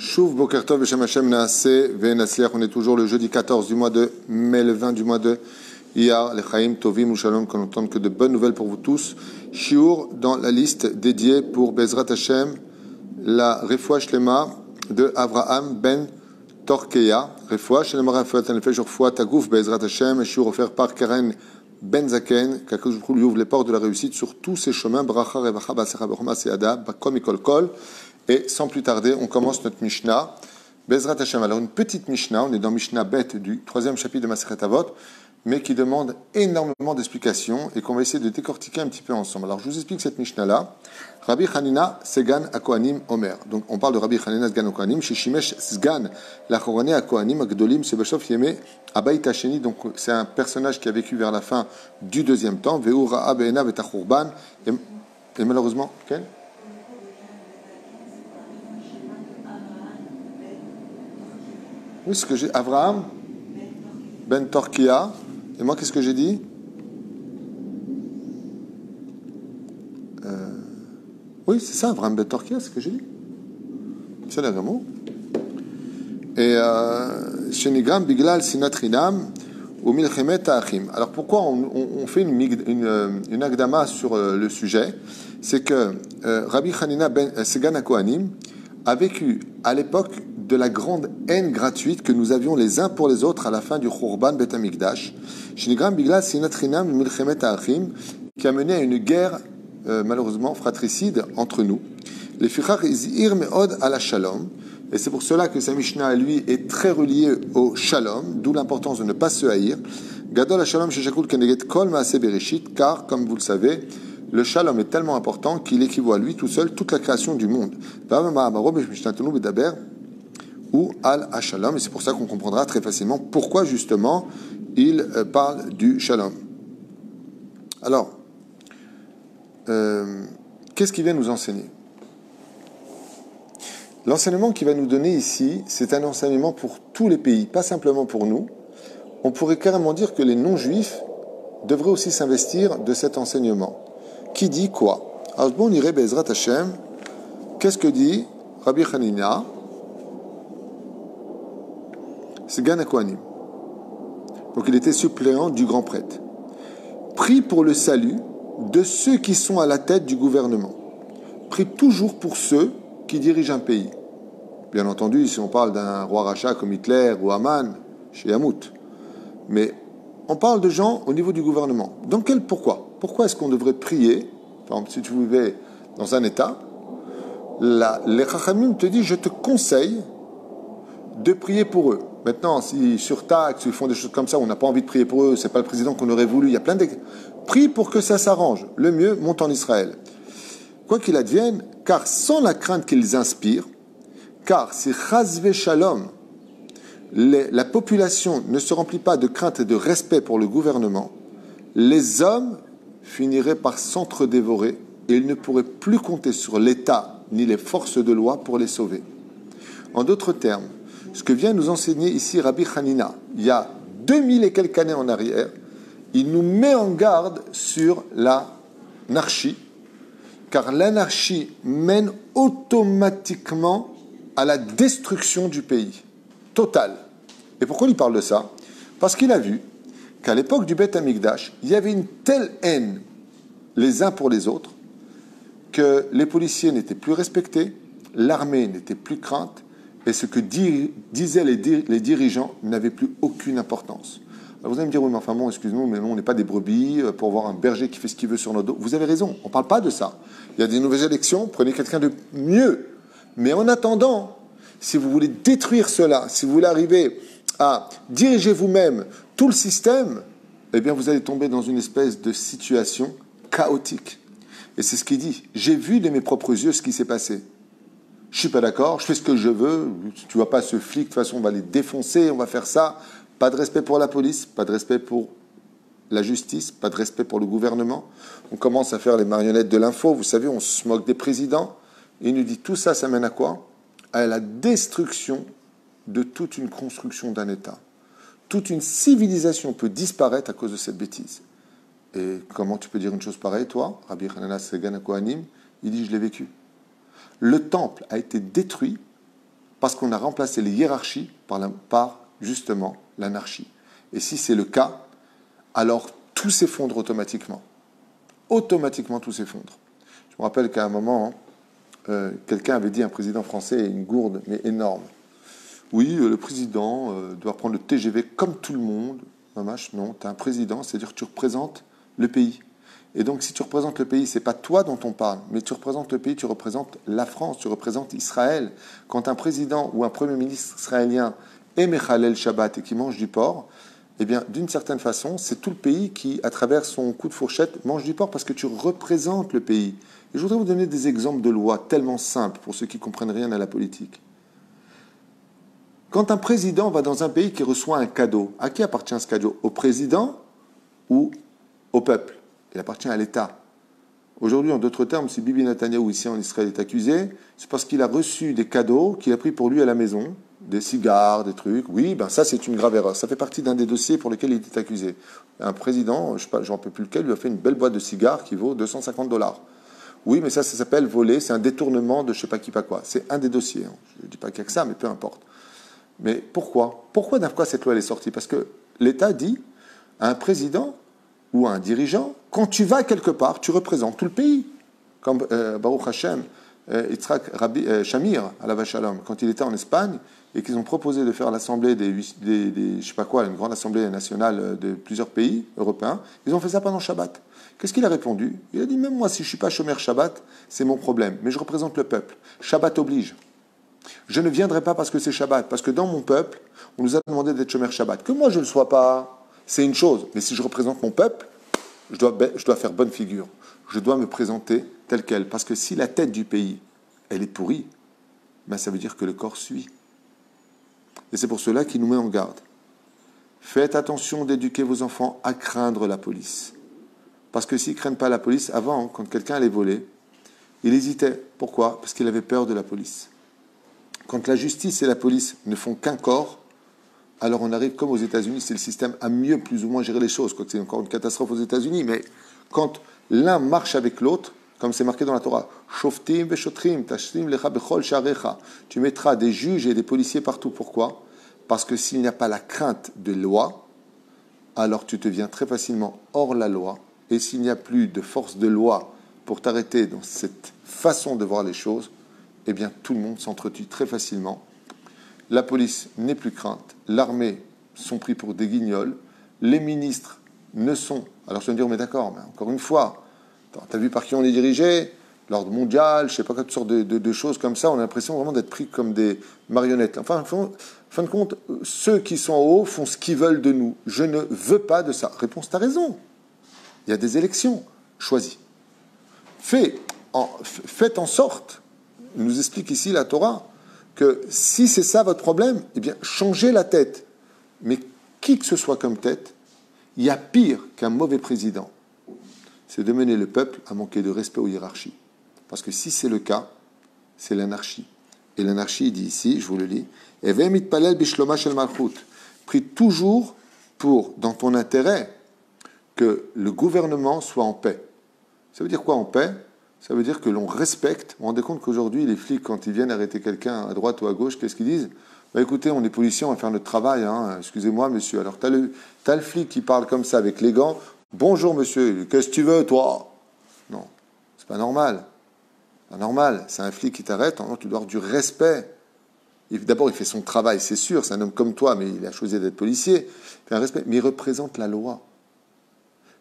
Shuv Boker Tov Beshem Hashem Naaseh Ve'Natzliach. On est toujours le jeudi 14 du mois de mai, le 20 du mois de Iyar, les Chaim Tovim ou Shalom, qu'on n'entende que de bonnes nouvelles pour vous tous. Shiur dans la liste dédiée pour Bezrat Hashem, la Refoua Shlema de Avraham Ben Torkeya. Refoua Shlema Refoua Tanefesh Refoua Tagouf Bezrat Hashem. Shiur offert par Karen Ben Zaken. Qu'Akadosh Baruch Hu lui ouvre les portes de la réussite sur tous ses chemins. Bracha Revacha Basecha Bechoma Seada Bakom Ikol Kol. Et sans plus tarder, on commence notre Mishnah. Bezrat Hashem. Alors, une petite Mishnah, on est dans Mishnah Bet du 3e chapitre de Masechet Avot, mais qui demande énormément d'explications et qu'on va essayer de décortiquer un petit peu ensemble. Alors, je vous explique cette Mishnah-là. Rabbi Hanina Segan Akohanim Omer. Donc, on parle de Rabbi Hanina Segan Akohanim, chez Shimesh Sgan, la Chorane Akohanim, Agdolim, Sebashov Yeme, Abayt Hasheni. Donc, c'est un personnage qui a vécu vers la fin du deuxième temps. Veu Ra'a Be'enav et Achurban. Et malheureusement, quel? Oui, ce que j'ai. Avraham Ben Torkia. Et moi, qu'est-ce que j'ai dit? Oui, c'est ça, Avraham Ben Torkia, c'est ce que j'ai dit. C'est là, vraiment. Et Shenigram Biglal Sinatrinam ou Milchemet Achim. Alors, pourquoi on fait une agdama sur le sujet? C'est que Rabbi Hanina Ben Segan Akohanim a vécu à l'époque de la grande haine gratuite que nous avions les uns pour les autres à la fin du Khurban Bet Hamikdash, Shinigram Bigla Sinatrinam Milchemet Achim, qui a mené à une guerre malheureusement fratricide entre nous. Les Fichach Izir Meod à la Shalom, et c'est pour cela que sa Mishnah, lui, est très relié au Shalom, d'où l'importance de ne pas se haïr. Gadol Shalom Sheshakul Keneget Kol Maaseh Bereshit, car, comme vous le savez, le shalom est tellement important qu'il équivaut à lui tout seul toute la création du monde. Ou al-shalom, et c'est pour ça qu'on comprendra très facilement pourquoi justement il parle du shalom. Alors, qu'est-ce qu'il vient nous enseigner? L'enseignement qu'il va nous donner ici, c'est un enseignement pour tous les pays, pas simplement pour nous. On pourrait carrément dire que les non-juifs devraient aussi s'investir de cet enseignement. Qui dit quoi? Alors, bon, on irait Bezrat Hashem. Qu'est-ce que dit Rabbi Hanina Segan Akohanim? Donc, il était suppléant du grand prêtre. Prie pour le salut de ceux qui sont à la tête du gouvernement. Prie toujours pour ceux qui dirigent un pays. Bien entendu, si on parle d'un roi rachat comme Hitler ou Haman, chez Yamout. Mais on parle de gens au niveau du gouvernement. Donc, pourquoi? Pourquoi est-ce qu'on devrait prier? Par exemple, si tu vivais dans un État, les Chachamim te disent, je te conseille de prier pour eux. Maintenant, si sur taxe, ils font des choses comme ça, on n'a pas envie de prier pour eux, c'est pas le président qu'on aurait voulu, il y a plein de... Prie pour que ça s'arrange. Le mieux, monte en Israël. Quoi qu'il advienne, car sans la crainte qu'ils inspirent, car si Chazve Shalom, la population ne se remplit pas de crainte et de respect pour le gouvernement, les hommes finiraient par s'entre-dévorer et ils ne pourraient plus compter sur l'État ni les forces de loi pour les sauver. En d'autres termes, ce que vient nous enseigner ici Rabbi Hanina, il y a 2000 et quelques années en arrière, il nous met en garde sur l'anarchie, car l'anarchie mène automatiquement à la destruction du pays. Total. Et pourquoi il parle de ça? Parce qu'il a vu qu'à l'époque du Beth Amikdash, il y avait une telle haine les uns pour les autres que les policiers n'étaient plus respectés, l'armée n'était plus crainte, et ce que disaient les dirigeants n'avait plus aucune importance. Alors vous allez me dire, oui, mais enfin bon, excuse-nous, mais on n'est pas des brebis pour voir un berger qui fait ce qu'il veut sur nos dos. Vous avez raison, on ne parle pas de ça. Il y a des nouvelles élections, prenez quelqu'un de mieux. Mais en attendant, si vous voulez détruire cela, si vous voulez arriver à diriger vous-même tout le système, eh bien vous allez tomber dans une espèce de situation chaotique. Et c'est ce qu'il dit. J'ai vu de mes propres yeux ce qui s'est passé. Je ne suis pas d'accord, je fais ce que je veux, tu ne vois pas ce flic, de toute façon on va les défoncer, on va faire ça. Pas de respect pour la police, pas de respect pour la justice, pas de respect pour le gouvernement. On commence à faire les marionnettes de l'info, vous savez, on se moque des présidents. Et il nous dit, tout ça, ça mène à quoi? À la destruction de toute une construction d'un État. Toute une civilisation peut disparaître à cause de cette bêtise. Et comment tu peux dire une chose pareille, toi? Rabbi Hanina Segan Akohanim, il dit, je l'ai vécu. Le temple a été détruit Parce qu'on a remplacé les hiérarchies par justement l'anarchie. Et si c'est le cas, alors tout s'effondre automatiquement. Automatiquement, tout s'effondre. Je me rappelle qu'à un moment, quelqu'un avait dit à un président français, une gourde, mais énorme. Oui, le président doit prendre le TGV comme tout le monde. Mamache, non, tu es un président, c'est-à-dire que tu représentes le pays. Et donc, si tu représentes le pays, ce n'est pas toi dont on parle, mais tu représentes le pays, tu représentes la France, tu représentes Israël. Quand un président ou un premier ministre israélien est Mechalel Shabbat et qui mange du porc, eh bien, d'une certaine façon, c'est tout le pays qui, à travers son coup de fourchette, mange du porc parce que tu représentes le pays. Et je voudrais vous donner des exemples de lois tellement simples pour ceux qui ne comprennent rien à la politique. Quand un président va dans un pays qui reçoit un cadeau, à qui appartient ce cadeau? Au président ou au peuple? Il appartient à l'État. Aujourd'hui, en d'autres termes, si Bibi Netanyahou ici en Israël est accusé, c'est parce qu'il a reçu des cadeaux qu'il a pris pour lui à la maison, des cigares, des trucs. Oui, ben ça c'est une grave erreur. Ça fait partie d'un des dossiers pour lesquels il est accusé. Un président, je ne sais plus lequel, lui a fait une belle boîte de cigares qui vaut $250. Oui, mais ça s'appelle voler, c'est un détournement de je ne sais pas qui, pas quoi. C'est un des dossiers. Je ne dis pas qu'il n'y a que ça, mais peu importe. Mais pourquoi? Pourquoi cette loi elle est sortie? Parce que l'État dit à un président ou à un dirigeant, quand tu vas quelque part, tu représentes tout le pays. Comme Baruch Hashem, Yitzhak Shamir, à la Vachalom, quand il était en Espagne, et qu'ils ont proposé de faire l'assemblée je sais pas quoi, une grande assemblée nationale de plusieurs pays européens, ils ont fait ça pendant Shabbat. Qu'est-ce qu'il a répondu? Il a dit, même moi, si je ne suis pas chômeur Shabbat, c'est mon problème, mais je représente le peuple. Shabbat oblige. Je ne viendrai pas parce que c'est Shabbat, parce que dans mon peuple, on nous a demandé d'être chômeur Shabbat. Que moi je ne le sois pas, c'est une chose, mais si je représente mon peuple, je dois faire bonne figure. Je dois me présenter tel quel. Parce que si la tête du pays, elle est pourrie, ben ça veut dire que le corps suit. Et c'est pour cela qu'il nous met en garde. Faites attention d'éduquer vos enfants à craindre la police. Parce que s'ils ne craignent pas la police, avant, quand quelqu'un allait voler, il hésitait. Pourquoi? Parce qu'il avait peur de la police. Quand la justice et la police ne font qu'un corps, alors on arrive comme aux États-Unis, c'est le système à mieux plus ou moins gérer les choses. C'est encore une catastrophe aux États-Unis, mais quand l'un marche avec l'autre, comme c'est marqué dans la Torah, Shoftim veshotrim, tashlim lecha bechol sharecha. Tu mettras des juges et des policiers partout. Pourquoi? Parce que s'il n'y a pas la crainte de loi, alors tu te viens très facilement hors la loi. Et s'il n'y a plus de force de loi pour t'arrêter dans cette façon de voir les choses, eh bien tout le monde s'entretue très facilement. La police n'est plus crainte, l'armée sont pris pour des guignols, les ministres ne sont... Alors je vais me dire, mais d'accord, mais encore une fois, tu as vu par qui on est dirigé? L'ordre mondial, je ne sais pas, toutes sortes de choses comme ça, on a l'impression vraiment d'être pris comme des marionnettes. Enfin, en fin de compte, ceux qui sont en haut font ce qu'ils veulent de nous. Je ne veux pas de ça. Réponse, tu as raison. Il y a des élections. Choisis. Faites en sorte, nous explique ici la Torah, que si c'est ça votre problème, eh bien, changez la tête. Mais qui que ce soit comme tête, il y a pire qu'un mauvais président. C'est de mener le peuple à manquer de respect aux hiérarchies. Parce que si c'est le cas, c'est l'anarchie. Et l'anarchie, il dit ici, je vous le lis, « Evem itpalel bishloma shel malchut » prie toujours pour, dans ton intérêt, que le gouvernement soit en paix. Ça veut dire quoi en paix? Ça veut dire que l'on respecte. Vous vous rendez compte qu'aujourd'hui, les flics, quand ils viennent arrêter quelqu'un à droite ou à gauche, qu'est-ce qu'ils disent? Bah écoutez, on est policiers, on va faire notre travail. Hein. Excusez-moi, monsieur. Alors, t'as le flic qui parle comme ça avec les gants. Bonjour, monsieur. Qu'est-ce que tu veux, toi? Non, c'est pas normal. C'est pas normal. C'est un flic qui t'arrête. Tu dois avoir du respect. D'abord, il fait son travail, c'est sûr. C'est un homme comme toi, mais il a choisi d'être policier. Il fait un respect. Mais il représente la loi.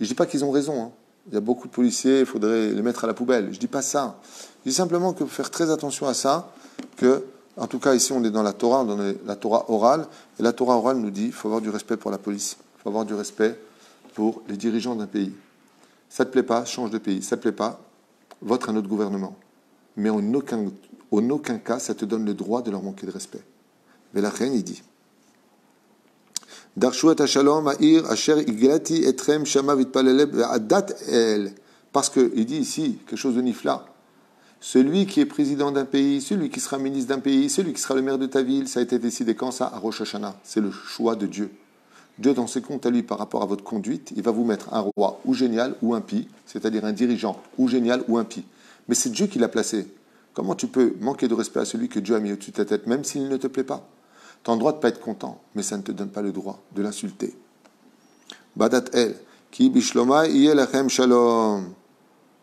Et je dis pas qu'ils ont raison. Hein. Il y a beaucoup de policiers, il faudrait les mettre à la poubelle. Je ne dis pas ça. Je dis simplement que faire très attention à ça, que, en tout cas ici on est dans la Torah orale, et la Torah orale nous dit qu'il faut avoir du respect pour la police, il faut avoir du respect pour les dirigeants d'un pays. Ça ne te plaît pas, change de pays. Ça ne te plaît pas, vote un autre gouvernement. Mais en aucun cas, ça te donne le droit de leur manquer de respect. Mais la reine, il dit... Darshu et Shalom Aïr Asher Iglati Etrem Shama Vitpaleleb Adat El. Parce qu'il dit ici quelque chose de nifla. Celui qui est président d'un pays, celui qui sera ministre d'un pays, celui qui sera le maire de ta ville, ça a été décidé quand ça? À Rosh Hashanah. C'est le choix de Dieu. Dieu, dans ses comptes à lui par rapport à votre conduite, il va vous mettre un roi ou génial ou impie, c'est-à-dire un dirigeant ou génial ou impie. Mais c'est Dieu qui l'a placé. Comment tu peux manquer de respect à celui que Dieu a mis au-dessus de ta tête, même s'il ne te plaît pas? Tu as le droit de ne pas être content, mais ça ne te donne pas le droit de l'insulter. Badat el, ki bishloma lechem shalom.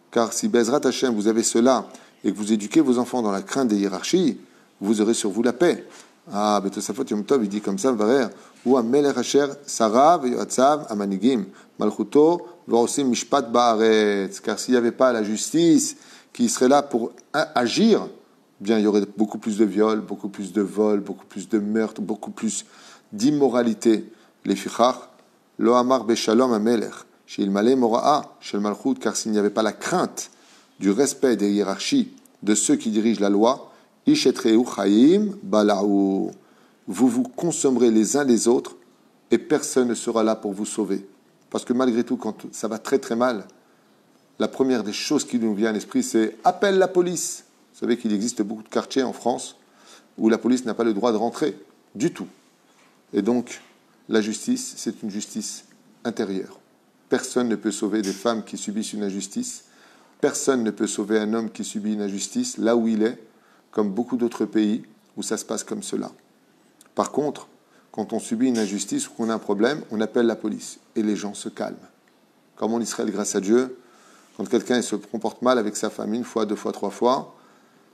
Car si Bezrat Hashem, vous avez cela, et que vous éduquez vos enfants dans la crainte des hiérarchies, vous aurez sur vous la paix. Ah, Betosafot Yom Tov, il dit comme ça, Varer, ou Amelech Asher, Sarav, Yoatzav, Amanigim, Malchuto, Varosim Mishpat Baaretz. Car s'il n'y avait pas la justice qui serait là pour agir, bien il y aurait beaucoup plus de viols, beaucoup plus de vols, beaucoup plus de meurtres, beaucoup plus d'immoralité. Les Fichach, Lo Amar Beshalom Amelech, Shil Malé Mora'a, Shel Malchut, car s'il n'y avait pas la crainte du respect des hiérarchies de ceux qui dirigent la loi, Ishetreu Chaim Balaou. Vous vous consommerez les uns les autres et personne ne sera là pour vous sauver. Parce que malgré tout, quand ça va très très mal, la première des choses qui nous vient à l'esprit, c'est appelle la police. Vous savez qu'il existe beaucoup de quartiers en France où la police n'a pas le droit de rentrer du tout. Et donc, la justice, c'est une justice intérieure. Personne ne peut sauver des femmes qui subissent une injustice. Personne ne peut sauver un homme qui subit une injustice là où il est, comme beaucoup d'autres pays où ça se passe comme cela. Par contre, quand on subit une injustice ou qu'on a un problème, on appelle la police et les gens se calment. Comme en Israël, grâce à Dieu, quand quelqu'un se comporte mal avec sa femme une fois, deux fois, trois fois,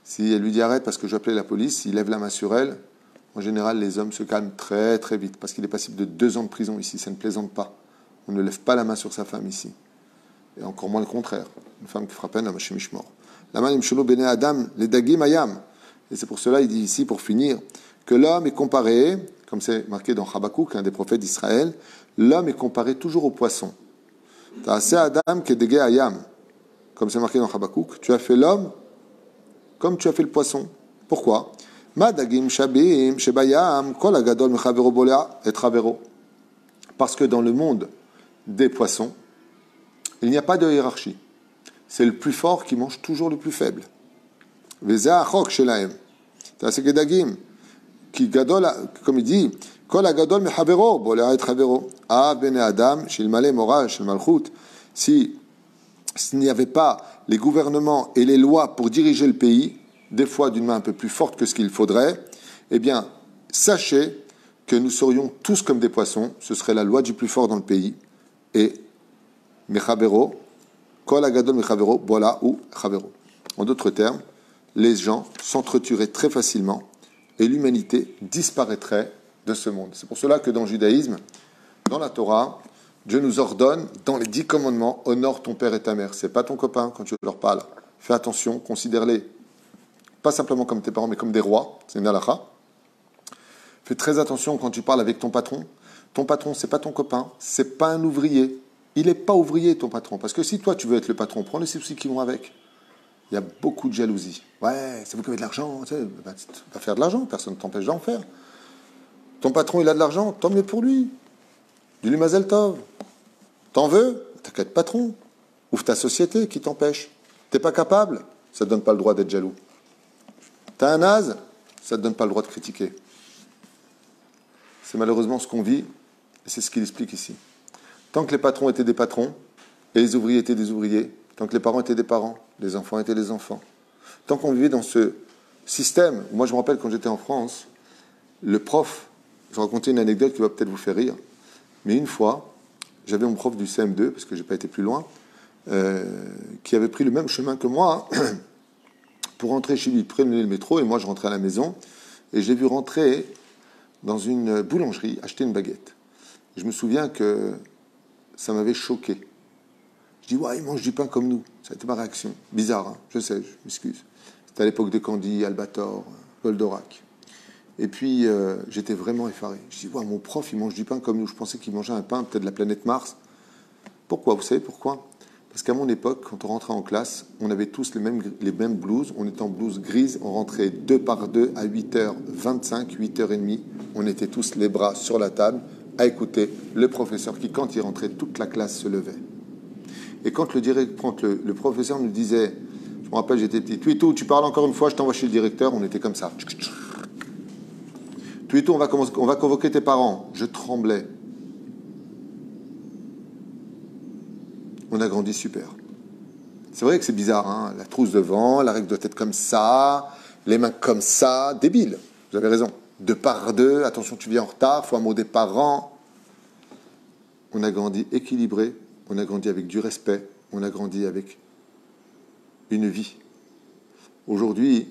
si elle lui dit arrête parce que j'appelais la police, il lève la main sur elle, en général les hommes se calment très très vite parce qu'il est passible de 2 ans de prison ici, ça ne plaisante pas. On ne lève pas la main sur sa femme ici. Et encore moins le contraire. Une femme qui frappe un homme, Hashem Ishmor. La main imsholo bene Adam, les dagim ayam. Et c'est pour cela, il dit ici, pour finir, que l'homme est comparé, comme c'est marqué dans Habakkuk, un des prophètes d'Israël, l'homme est comparé toujours au poisson. Ta'aseh Adam kedege ayam. Comme c'est marqué dans Habakkuk, tu as fait l'homme comme tu as fait le poisson. Pourquoi? Ma dagim shabim shebayam kol agadol mechavero bolea et travero. Parce que dans le monde des poissons, il n'y a pas de hiérarchie. C'est le plus fort qui mange toujours le plus faible. Veza achok shelaem. Ta'aseh kedagim. Qui gadol, comme il dit, kol agadol mechavero bolea et travero. Ah bene Adam shilmale mora shel malchut. Si s'il n'y avait pas les gouvernements et les lois pour diriger le pays, des fois d'une main un peu plus forte que ce qu'il faudrait, eh bien, sachez que nous serions tous comme des poissons, ce serait la loi du plus fort dans le pays, et Mechavero, Kol Agadol Mechavero, Bola ou Chavero. En d'autres termes, les gens s'entretueraient très facilement, et l'humanité disparaîtrait de ce monde. C'est pour cela que dans le judaïsme, dans la Torah, Dieu nous ordonne, dans les 10 commandements, honore ton père et ta mère. C'est pas ton copain quand tu leur parles. Fais attention, considère-les, pas simplement comme tes parents, mais comme des rois. C'est une halakha. Fais très attention quand tu parles avec ton patron. Ton patron, c'est pas ton copain, c'est pas un ouvrier. Il n'est pas ouvrier, ton patron. Parce que si toi, tu veux être le patron, prends les soucis qui vont avec. Il y a beaucoup de jalousie. Ouais, c'est vous qui avez de l'argent. Tu sais, va faire de l'argent, personne ne t'empêche d'en faire. Ton patron, il a de l'argent, tant mieux pour lui. Dis-lui Mazel Tov. T'en veux? T'inquiète, patron. Ouvre ta société qui t'empêche. T'es pas capable? Ça te donne pas le droit d'être jaloux. T'as un naze? Ça te donne pas le droit de critiquer. C'est malheureusement ce qu'on vit, et c'est ce qu'il explique ici. Tant que les patrons étaient des patrons, et les ouvriers étaient des ouvriers, tant que les parents étaient des parents, les enfants étaient des enfants. Tant qu'on vivait dans ce système, moi je me rappelle quand j'étais en France, le prof, je vais raconter une anecdote qui va peut-être vous faire rire, mais une fois, j'avais mon prof du CM2, parce que je n'ai pas été plus loin, qui avait pris le même chemin que moi pour rentrer chez lui. Il prenait le métro et moi je rentrais à la maison et je l'ai vu rentrer dans une boulangerie acheter une baguette. Et je me souviens que ça m'avait choqué. Je dis ouais, il mange du pain comme nous. Ça a été ma réaction. Bizarre, hein, je sais, je m'excuse. C'était à l'époque de Candy, Albator, Goldorak. Et puis j'étais vraiment effaré. Je dis ouais, mon prof il mange du pain comme nous. Je pensais qu'il mangeait un pain peut-être de la planète Mars. Pourquoi? Vous savez pourquoi? Parce qu'à mon époque, quand on rentrait en classe, on avait tous les mêmes blouses. On était en blouse grise. On rentrait 2 par 2 à 8h25, 8h30. On était tous les bras sur la table à écouter le professeur qui, quand il rentrait, toute la classe se levait. Et quand le professeur nous disait, je me rappelle, j'étais petit, Tuito, tu parles encore une fois, je t'envoie chez le directeur, on était comme ça. Tuito, on va convoquer tes parents. Je tremblais. On a grandi super. C'est vrai que c'est bizarre, hein, la trousse devant, la règle doit être comme ça, les mains comme ça, débile, vous avez raison. 2 par 2, attention tu viens en retard, faut un mot des parents. On a grandi équilibré, on a grandi avec du respect, on a grandi avec une vie. Aujourd'hui,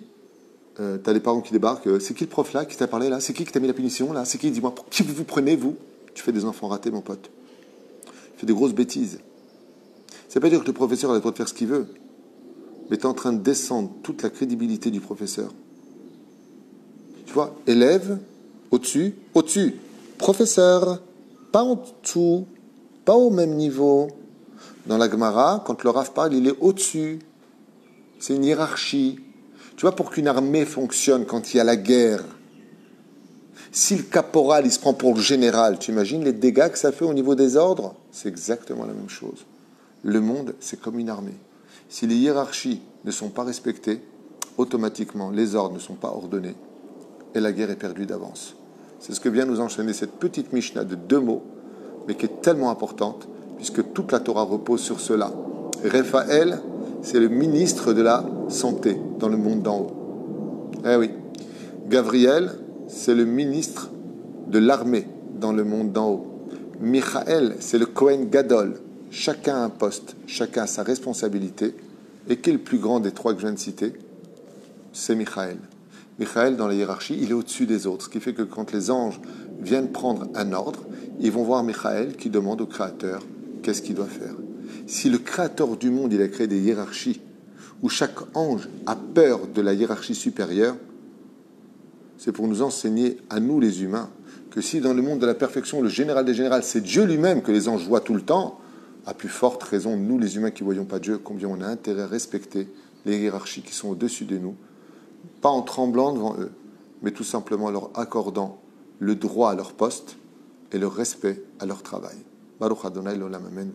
tu as les parents qui débarquent, c'est qui le prof là qui t'a parlé là? C'est qui t'a mis la punition là? C'est qui? Dis-moi, pour qui vous prenez vous? Tu fais des enfants ratés mon pote. Tu fais des grosses bêtises. Ça veut pas dire que le professeur a le droit de faire ce qu'il veut, mais tu es en train de descendre toute la crédibilité du professeur. Tu vois, élève, au-dessus, professeur, pas en dessous, pas au même niveau. Dans la Gemara, quand le Rav parle, il est au-dessus. C'est une hiérarchie. Tu vois, pour qu'une armée fonctionne quand il y a la guerre, si le caporal, il se prend pour le général, tu imagines les dégâts que ça fait au niveau des ordres? C'est exactement la même chose. Le monde, c'est comme une armée. Si les hiérarchies ne sont pas respectées, automatiquement, les ordres ne sont pas ordonnés et la guerre est perdue d'avance. C'est ce que vient nous enchaîner cette petite Mishnah de 2 mots, mais qui est tellement importante, puisque toute la Torah repose sur cela. Raphaël, c'est le ministre de la santé dans le monde d'en haut. Eh oui. Gabriel, c'est le ministre de l'armée dans le monde d'en haut. Michael, c'est le Kohen Gadol. Chacun a un poste, chacun a sa responsabilité. Et qui est le plus grand des 3 que je viens de citer? C'est Michael. Michael, dans la hiérarchie, il est au-dessus des autres. Ce qui fait que quand les anges viennent prendre un ordre, ils vont voir Michael qui demande au Créateur qu'est-ce qu'il doit faire. Si le Créateur du monde, il a créé des hiérarchies où chaque ange a peur de la hiérarchie supérieure, c'est pour nous enseigner à nous les humains que si dans le monde de la perfection, le général des générales, c'est Dieu lui-même que les anges voient tout le temps, à plus forte raison, nous les humains qui ne voyons pas Dieu, combien on a intérêt à respecter les hiérarchies qui sont au-dessus de nous, pas en tremblant devant eux, mais tout simplement en leur accordant le droit à leur poste et le respect à leur travail. Baruch Adonai l'olam amen.